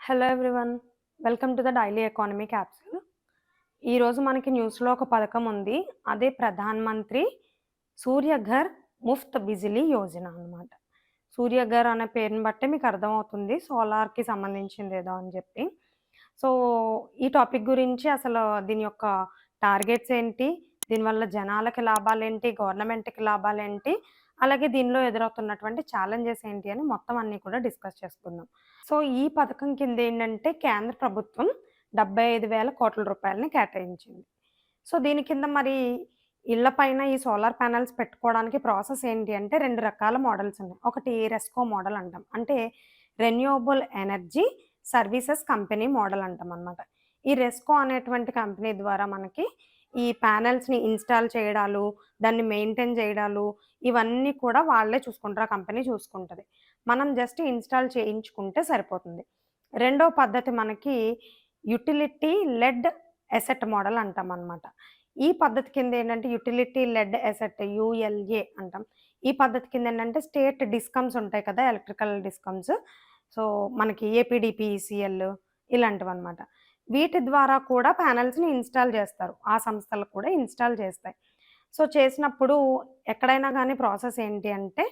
Hello everyone. Welcome to the daily economy capsule. ఈరోజు మనకి న్యూస్‌లో ఒక పథకం ఉంది. అదే ప్రధాన్ మంత్రి సూర్యఘర్ ముఫ్త్ బిజిలీ యోజన అనమాట. సూర్యఘర్ అనే పేరుని బట్టే మీకు అర్థమవుతుంది. సోలార్‌కి సంబంధించిందేదో అని చెప్పి. సో, ఈ టాపిక్ గురించి అసలు దీని యొక్క టార్గెట్స్ ఏంటి? దీనివల్ల జనాలకి లాభాలేంటి? గవర్నమెంట్‌కి లాభాలేంటి? అలాగే దీనిలో ఎదురవుతున్నటువంటి ఛాలెంజెస్ ఏంటి అని మొత్తం అన్నీ కూడా డిస్కస్ చేసుకుందాం. సో, ఈ పథకం కిందేంటంటే కేంద్ర ప్రభుత్వం 75,000 కోట్ల రూపాయలని కేటాయించింది. సో, దీని కింద మరి ఇళ్ళ పైన ఈ సోలార్ ప్యానెల్స్ పెట్టుకోవడానికి ప్రాసెస్ ఏంటి అంటే 2 రకాల మోడల్స్ ఉన్నాయి. ఒకటి రెస్కో మోడల్ అంటాం. అంటే renewable energy services company model అంటామనమాట. ఈ రెస్కో అనేటువంటి కంపెనీ ద్వారా మనకి ఈ ప్యానెల్స్‌ని ఇన్‌స్టాల్ చేయడాలు, దాన్ని మెయింటైన్ చేయడాలు ఇవన్నీ కూడా వాళ్ళే చూసుకుంటారు. ఆ కంపెనీ చూసుకుంటది. మనం జస్ట్ ఇన్‌స్టాల్ చేయించుకుంటే సరిపోతుంది. రెండో పద్ధతి మనకి యుటిలిటీ లెడ్ అసెట్ మోడల్ అంటామనమాట. ఈ పద్ధతి కిందేంటంటే యుటిలిటీ లెడ్ అసెట్ యూఎల్ఏ అంటాం. ఈ పద్ధతి కిందేంటంటే స్టేట్ డిస్కమ్స్ ఉంటాయి కదా! Electrical discoms. సో, మనకి ఏపీడీపీఈసీఎల్ ఇలాంటివన్నమాట. వీటి ద్వారా కూడా ప్యానెల్స్‌ని ఇన్‌స్టాల్ చేస్తారు. ఆ సంస్థలు కూడా ఇన్‌స్టాల్ చేస్తాయి. సో, చేసినప్పుడు ఎక్కడైనా గానీ ప్రాసెస్ ఏంటి అంటే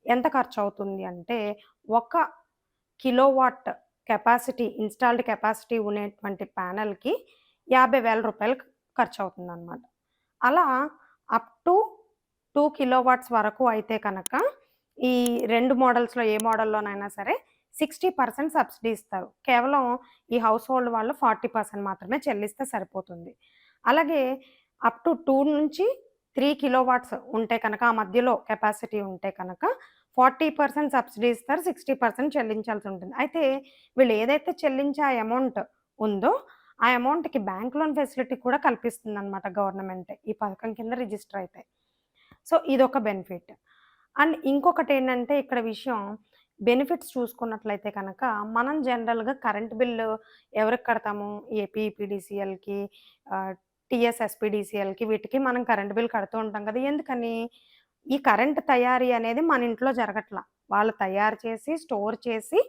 ఎంత ఖర్చవుతుంది అంటే, ఒక కిలోవాట్ కెపాసిటీ ఇన్‌స్టాల్డ్ కెపాసిటీ ఉండేటువంటి ప్యానెల్‌కి రూ. 50,000 ఖర్చవుతుందనమాట. అలా అప్ టు 2 కిలోవాట్స్ వరకు అయితే కనక, ఈ 2 మోడల్స్‌లో ఏ మోడల్‌లోనైనా సరే 60% సబ్సిడీ ఇస్తారు. కేవలం ఈ హౌస్ హోల్డ్ వాళ్ళు 40% మాత్రమే చెల్లిస్తే సరిపోతుంది. అలాగే అప్ టు 2-3 కిలోవాట్స్ ఉంటే కనుక, ఆ మధ్యలో కెపాసిటీ ఉంటే కనుక 40% సబ్సిడీ ఇస్తారు. 60% చెల్లించాల్సి ఉంటుంది. అయితే వీళ్ళు ఏదైతే చెల్లించే ఆ అమౌంట్ ఉందో, ఆ అమౌంట్‌కి బ్యాంక్ లోన్ ఫెసిలిటీ కూడా కల్పిస్తుందనమాట గవర్నమెంట్. ఈ పథకం కింద రిజిస్టర్ అయితే. సో, ఇదొక బెనిఫిట్. అండ్ ఇంకొకటేంటంటే ఇక్కడ విషయం బెనిఫిట్స్ చూసుకున్నట్లయితే కనక, మనం జనరల్‌గా కరెంట్ బిల్లు ఎవరికి కడతాము? ఏపీపీడీసీఎల్‌కి, టీఎస్ఎస్పీడీసీఎల్‌కి వీటికి మనం కరెంట్ బిల్ కడుతూ ఉంటాం కదా! ఎందుకని? ఈ కరెంట్ తయారీ అనేది మన ఇంట్లో జరగట్ల. వాళ్ళు తయారు చేసి, స్టోర్ చేసి,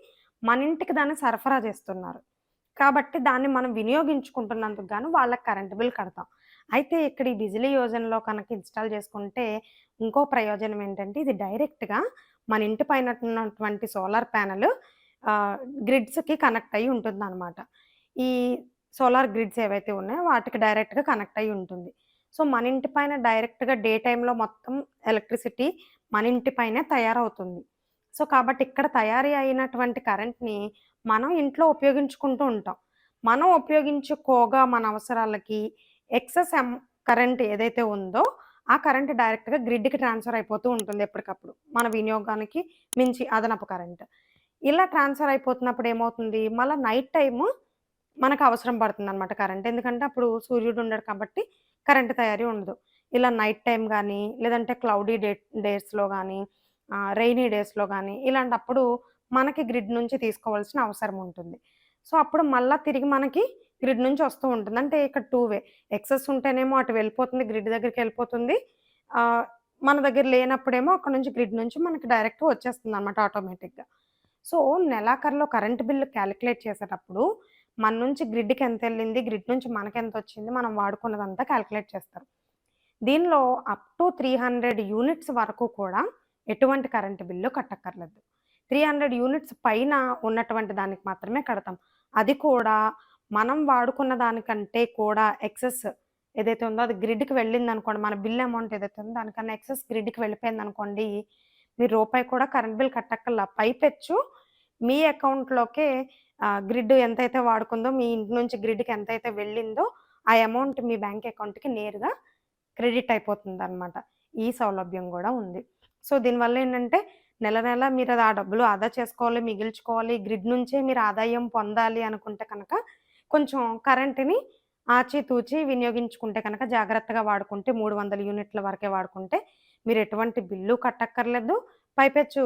మన ఇంటికి దాన్ని సరఫరా చేస్తున్నారు. కాబట్టి దాన్ని మనం వినియోగించుకుంటున్నందుకు గాను వాళ్ళకి కరెంట్ బిల్ కడతాం. అయితే ఇక్కడ ఈ బిజిలీ యోజనలో కనుక ఇన్‌స్టాల్ చేసుకుంటే ఇంకో ప్రయోజనం ఏంటంటే ఇది డైరెక్ట్‌గా మన ఇంటి పైన ఉన్నటువంటి సోలార్ ప్యానెల్ ఆహ్, గ్రిడ్స్‌కి కనెక్ట్ అయ్యి ఉంటుందనమాట. ఈ సోలార్ గ్రిడ్స్ ఏవైతే ఉన్నాయో వాటికి డైరెక్ట్‌గా కనెక్ట్ అయ్యి ఉంటుంది. సో, మన ఇంటి పైన డైరెక్ట్‌గా డే టైమ్‌లో మొత్తం ఎలక్ట్రిసిటీ మన ఇంటి పైనే తయారవుతుంది. సో, కాబట్టి ఇక్కడ తయారీ అయినటువంటి కరెంట్‌ని మనం ఇంట్లో ఉపయోగించుకుంటూ ఉంటాం. మనం ఉపయోగించుకోగా మన అవసరాలకి ఎక్సెస్ కరెంట్ ఏదైతే ఉందో, ఆ కరెంట్ డైరెక్ట్‌గా గ్రిడ్‌కి ట్రాన్స్‌ఫర్ అయిపోతూ ఉంటుంది ఎప్పటికప్పుడు. మన వినియోగానికి మించి అదనపు కరెంట్. ఇలా ట్రాన్స్‌ఫర్ అయిపోతున్నప్పుడు ఏమవుతుంది, మళ్ళా నైట్ టైము మనకు అవసరం పడుతుందనమాట కరెంట్. ఎందుకంటే అప్పుడు సూర్యుడు ఉండడు కాబట్టి కరెంట్ తయారీ ఉండదు. ఇలా నైట్ టైమ్ గానీ, లేదంటే క్లౌడీ డేస్‌లో గానీ, రెయినీ డేస్‌లో గానీ, ఇలాంటప్పుడు మనకి గ్రిడ్ నుంచి తీసుకోవాల్సిన అవసరం ఉంటుంది. సో, అప్పుడు మళ్ళా తిరిగి మనకి గ్రిడ్ నుంచి వస్తూ ఉంటుంది. అంటే ఇక్కడ 2 వే. ఎక్సెస్ ఉంటేనేమో అటు వెళ్ళిపోతుంది, గ్రిడ్ దగ్గరికెళ్ళిపోతుంది. ఆహ్, మన దగ్గర లేనప్పుడేమో అక్కడి నుంచి గ్రిడ్ నుంచి మనకి డైరెక్ట్‌గా వచ్చేస్తుందనమాట ఆటోమేటిక్‌గా. సో, నెలాఖరులో కరెంట్ బిల్ కాలిక్యులేట్ చేసేటప్పుడు మన నుంచి గ్రిడ్‌కి ఎంతెళ్ళింది, గ్రిడ్ నుంచి మనకెంతొచ్చింది, మనం వాడుకున్నదంతా కాలిక్యులేట్ చేస్తారు. దీనిలో అప్ టు 300 యూనిట్స్ వరకు కూడా ఎటువంటి కరెంట్ బిల్లు కట్టక్కర్లేదు. 300 యూనిట్స్ పైన ఉన్నటువంటి దానికి మాత్రమే కడతాం. అది కూడా మనం వాడుకున్న దానికంటే కూడా ఎక్సెస్ ఏదైతే ఉందో అది గ్రిడ్‌కి వెళ్ళిందనుకోండి, మన బిల్ అమౌంట్ ఏదైతే ఉందో దానికన్నా ఎక్సెస్ గ్రిడ్‌కి వెళ్ళిపోయిందనుకోండి, మీరు రూపాయి కూడా కరెంట్ బిల్ కట్టక్కర్లా. పైపెచ్చు మీ అకౌంట్‌లోకే గ్రిడ్ ఎంతైతే వాడుకుందో, మీ ఇంటి నుంచి గ్రిడ్‌కి ఎంతైతే వెళ్ళిందో, ఆ అమౌంట్ మీ బ్యాంక్ అకౌంట్‌కి నేరుగా క్రెడిట్ అయిపోతుందనమాట. ఈ సౌలభ్యం గూడా ఉంది. సో, దీనివల్లేంటంటే నెల నెల మీరది ఆ డబ్బులు ఆదా చేసుకోవాలి, మిగిల్చుకోవాలి, గ్రిడ్ నుంచే మీరు ఆదాయం పొందాలి అనుకుంటే కనుక, కొంచెం కరెంట్‌ని ఆచితూచి వినియోగించుకుంటే కనుక, జాగ్రత్తగా వాడుకుంటే 300 యూనిట్ల వరకే వాడుకుంటే, మీరెటువంటి బిల్లు కట్టక్కర్లేదు. పైపెచ్చు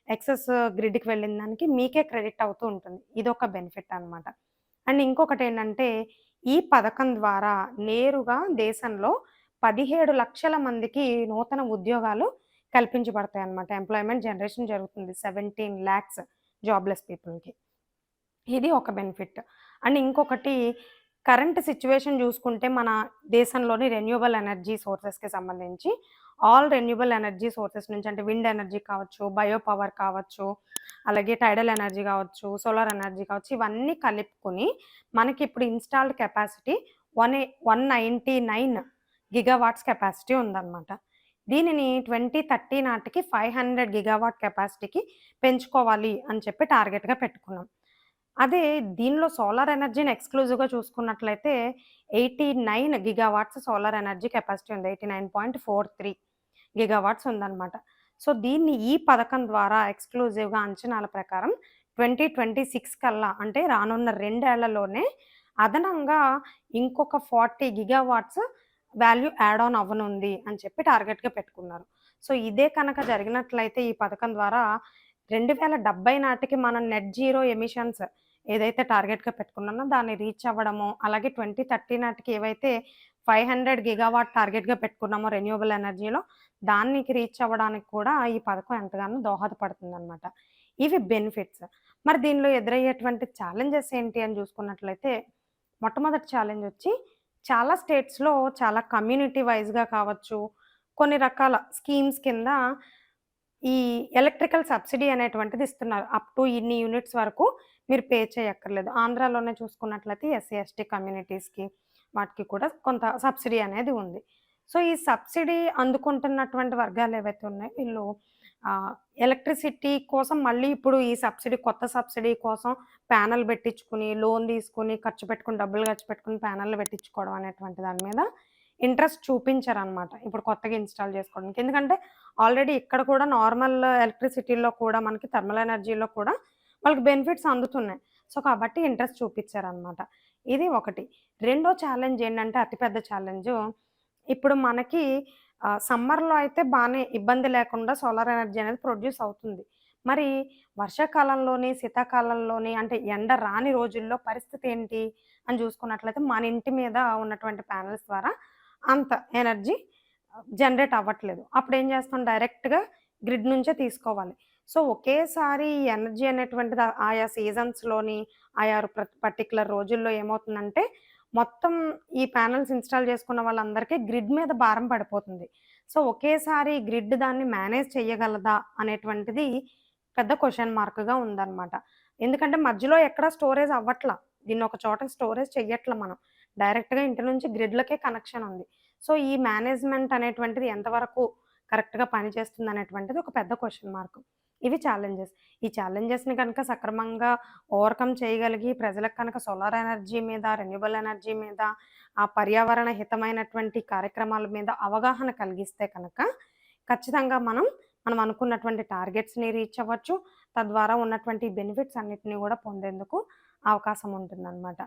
ఎక్సెస్ గ్రిడ్‌కి వెళ్ళిన దానికి మీకే క్రెడిట్ అవుతూ ఉంటుంది. ఇదొక బెనిఫిట్ అనమాట. అండ్ ఇంకొకటేంటంటే, ఈ పథకం ద్వారా నేరుగా దేశంలో 17,00,000 మందికి నూతన ఉద్యోగాలు కల్పించబడతాయన్నమాట. ఎంప్లాయ్‌మెంట్ జనరేషన్ జరుగుతుంది. 17,00,000 జాబ్‌లెస్ పీపుల్‌కి. ఇది ఒక బెనిఫిట్. అండ్ ఇంకొకటి కరెంట్ సిట్యుయేషన్ జూసుకుంటే మన దేశంలోని రెన్యూవబుల్ ఎనర్జీ సోర్సెస్‌కి సంబంధించి ఆల్ రెన్యూవబుల్ ఎనర్జీ సోర్సెస్ నుంచి అంటే విండ్ ఎనర్జీ కావచ్చు, బయో పవర్ కావచ్చు, అలాగే టైడల్ ఎనర్జీ కావచ్చు, సోలార్ ఎనర్జీ కావచ్చు, ఇవన్నీ కలుపుకొని మనకిప్పుడు ఇన్‌స్టాల్డ్ కెపాసిటీ 199 గిగావాట్స్ కెపాసిటీ ఉందన్నమాట. దీనిని 2030 నాటికి 500 గిగావాట్ కెపాసిటీకి పెంచుకోవాలి అని చెప్పి టార్గెట్‌గా పెట్టుకున్నాం. అదే దీనిలో సోలార్ ఎనర్జీని ఎక్స్‌క్లూజివ్‌గా చూసుకున్నట్లయితే 89 గిగావాట్స్ సోలార్ ఎనర్జీ కెపాసిటీ ఉంది. 89.43 గిగావాట్స్ ఉందన్నమాట. సో, దీన్ని ఈ పథకం ద్వారా ఎక్స్‌క్లూజివ్‌గా అంచనాల ప్రకారం 2026 కల్లా అంటే రానున్న 2 ఏళ్లలోనే అదనంగా ఇంకొక 40 గిగావాట్స్ వాల్యూ యాడ్ ఆన్ అవ్వనుంది అని చెప్పి టార్గెట్‌గా పెట్టుకున్నారు. సో, ఇదే కనుక జరిగినట్లయితే ఈ పథకం ద్వారా 2070 నాటికి మనం నెట్ జీరో ఎమిషన్స్ ఏదైతే టార్గెట్‌గా పెట్టుకున్నానో దాన్ని రీచ్ అవ్వడము, అలాగే 2030 నాటికి ఏవైతే 500 గిగావాట్ టార్గెట్‌గా పెట్టుకున్నామో రెన్యూవబుల్ ఎనర్జీలో దానికి రీచ్ అవ్వడానికి కూడా ఈ పథకం ఎంతగానో దోహదపడుతుందనమాట. ఇవి బెనిఫిట్స్. మరి దీనిలో ఎదురయ్యేటువంటి ఛాలెంజెస్ ఏంటి అని చూసుకున్నట్లయితే, మొట్టమొదటి ఛాలెంజ్ వచ్చి చాలా స్టేట్స్‌లో చాలా కమ్యూనిటీ వైస్‌గా కావచ్చు, కొన్ని రకాల స్కీమ్స్ కింద ఈ ఎలక్ట్రికల్ సబ్సిడీ అనేటువంటిది ఇస్తున్నారు. అప్ టు ఇన్ని యూనిట్స్ వరకు మీరు పే చేయక్కర్లేదు. ఆంధ్రాలోనే చూసుకున్నట్లయితే ఎస్సీ, ఎస్టీ కమ్యూనిటీస్‌కి వాటికి కూడా కొంత సబ్సిడీ అనేది ఉంది. సో, ఈ సబ్సిడీ అందుకుంటున్నటువంటి వర్గాలు ఏవైతే ఉన్నాయో వీళ్ళు ఎలక్ట్రిసిటీ కోసం మళ్ళీ ఇప్పుడు ఈ సబ్సిడీ కొత్త సబ్సిడీ కోసం ప్యానెల్ పెట్టించుకొని, లోన్ తీసుకొని, ఖర్చు పెట్టుకొని, డబ్బులు ఖర్చు పెట్టుకొని ప్యానెల్‌లు పెట్టించుకోవడం అనేటువంటి దాని మీద ఇంట్రెస్ట్ చూపించరనమాట. ఇప్పుడు కొత్తగా ఇన్‌స్టాల్ చేసుకోవడానికి. ఎందుకంటే ఆల్రెడీ ఇక్కడ కూడా నార్మల్ ఎలక్ట్రిసిటీలో కూడా మనకి థర్మల్ ఎనర్జీలో కూడా వాళ్ళకి బెనిఫిట్స్ అందుతున్నాయి. సో, కాబట్టి ఇంట్రెస్ట్ చూపిచ్చారనమాట. ఇది ఒకటి. రెండో ఛాలెంజ్ ఏంటంటే అతి పెద్ద ఛాలెంజు ఇప్పుడు మనకి సమ్మర్‌లో అయితే బానే ఇబ్బంది లేకుండా సోలార్ ఎనర్జీ అనేది ప్రొడ్యూస్ అవుతుంది. మరి వర్షాకాలంలోని, శీతాకాలంలోని అంటే ఎండ రాని రోజుల్లో పరిస్థితి ఏంటి అని చూసుకున్నట్లయితే మన ఇంటి మీద ఉన్నటువంటి ప్యానెల్స్ ద్వారా అంత ఎనర్జీ జనరేట్ అవ్వట్లేదు. అప్పుడేం చేస్తాం డైరెక్ట్‌గా గ్రిడ్ నుంచే తీసుకోవాలి. సో, ఒకేసారి ఈ ఎనర్జీ అనేటువంటిది ఆయా సీజన్స్‌లోని, ఆయా పర్టిక్యులర్ రోజుల్లో ఏమవుతుందంటే, మొత్తం ఈ ప్యానెల్స్ ఇన్‌స్టాల్ చేసుకున్న వాళ్ళందరికీ గ్రిడ్ మీద భారం పడిపోతుంది. సో, ఒకేసారి గ్రిడ్ దాన్ని మేనేజ్ చేయగలదా అనేటువంటిది పెద్ద క్వెషన్ మార్క్‌గా ఉందన్నమాట. ఎందుకంటే మధ్యలో ఎక్కడ స్టోరేజ్ అవ్వట్ల. దీన్ని ఒక చోట స్టోరేజ్ చెయ్యట్ల మనం. డైరెక్ట్‌గా ఇంటి నుంచి గ్రిడ్‌లకే కనెక్షన్ ఉంది. సో, ఈ మేనేజ్‌మెంట్ అనేటువంటిది ఎంతవరకు కరెక్ట్‌గా పనిచేస్తుందనేటువంటిది ఒక పెద్ద క్వెషన్ మార్క్. ఇవి ఛాలెంజెస్. ఈ ఛాలెంజెస్‌ని కనుక సక్రమంగా ఓవర్‌కమ్ చేయగలిగి ప్రజలకు కనుక సోలార్ ఎనర్జీ మీద, రెన్యూవబుల్ ఎనర్జీ మీద, ఆ పర్యావరణ హితమైనటువంటి కార్యక్రమాల మీద అవగాహన కలిగిస్తే కనుక ఖచ్చితంగా మనం అనుకున్నటువంటి టార్గెట్స్‌ని రీచ్ అవ్వచ్చు. తద్వారా ఉన్నటువంటి బెనిఫిట్స్ అన్నిటిని గూడా పొందేందుకు అవకాశం ఉంటుందనమాట.